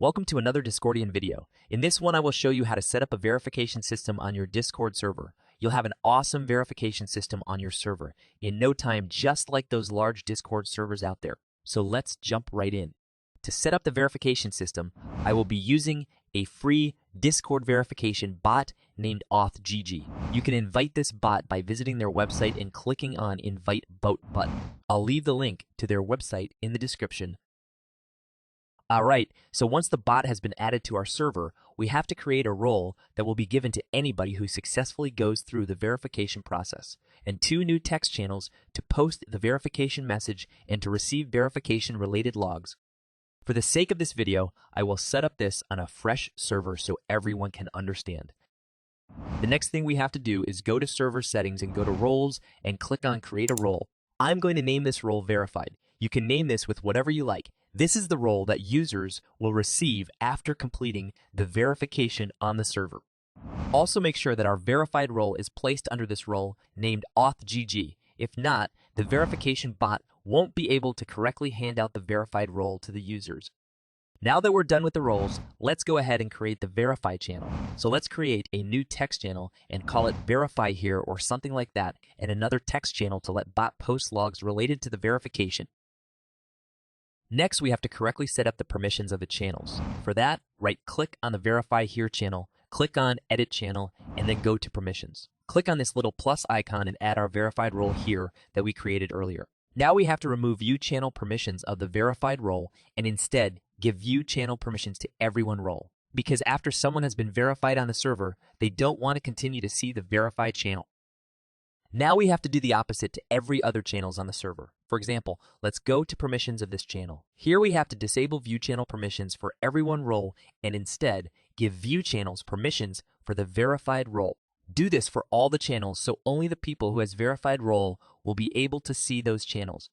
Welcome to another Discordian video. In this one, I will show you how to set up a verification system on your Discord server. You'll have an awesome verification system on your server in no time, just like those large Discord servers out there. So let's jump right in. To set up the verification system, I will be using a free Discord verification bot named AuthGG. You can invite this bot by visiting their website and clicking on Invite Bot button. I'll leave the link to their website in the description. Alright, so once the bot has been added to our server, we have to create a role that will be given to anybody who successfully goes through the verification process, and 2 new text channels to post the verification message and to receive verification-related logs. For the sake of this video, I will set up this on a fresh server so everyone can understand. The next thing we have to do is go to server settings and go to roles and click on create a role. I'm going to name this role verified. You can name this with whatever you like. This is the role that users will receive after completing the verification on the server. Also make sure that our verified role is placed under this role named AuthGG. If not, the verification bot won't be able to correctly hand out the verified role to the users. Now that we're done with the roles, let's go ahead and create the verify channel. So let's create a new text channel and call it verify here or something like that, and another text channel to let bot post logs related to the verification. Next, we have to correctly set up the permissions of the channels. For that, right-click on the Verify Here channel, click on Edit Channel, and then go to Permissions. Click on this little plus icon and add our verified role here that we created earlier. Now we have to remove View Channel Permissions of the verified role and instead give View Channel Permissions to everyone role. Because after someone has been verified on the server, they don't want to continue to see the verified channel. Now we have to do the opposite to every other channels on the server. For example, let's go to permissions of this channel. Here we have to disable view channel permissions for everyone role and instead give view channels permissions for the verified role. Do this for all the channels so only the people who has verified role will be able to see those channels.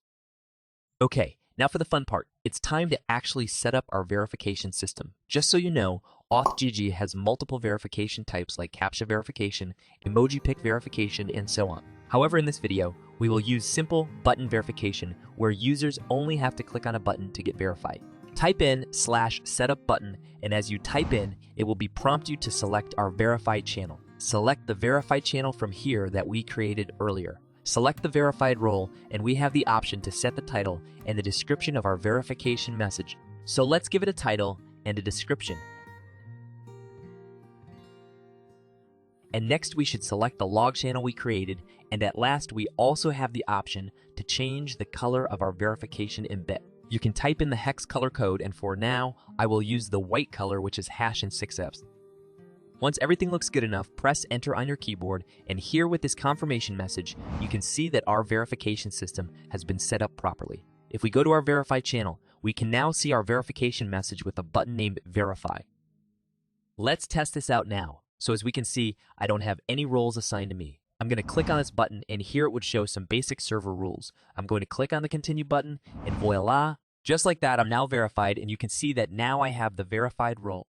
Okay, now for the fun part. It's time to actually set up our verification system. Just so you know, AuthGG has multiple verification types like Captcha verification, Emoji pic verification, and so on. However, in this video, we will use simple button verification where users only have to click on a button to get verified. Type in /setup button, and as you type in, it will prompt you to select our verified channel. Select the verified channel from here that we created earlier. Select the verified role, and we have the option to set the title and the description of our verification message. So let's give it a title and a description. And next we should select the log channel we created, and at last we also have the option to change the color of our verification embed. You can type in the hex color code, and for now, I will use the white color, which is hash and 6Fs. Once everything looks good enough, press enter on your keyboard, and here with this confirmation message, you can see that our verification system has been set up properly. If we go to our verified channel, we can now see our verification message with a button named Verify. Let's test this out now. So as we can see, I don't have any roles assigned to me. I'm going to click on this button, and here it would show some basic server rules. I'm going to click on the continue button, and voila! Just like that, I'm now verified, and you can see that now I have the verified role.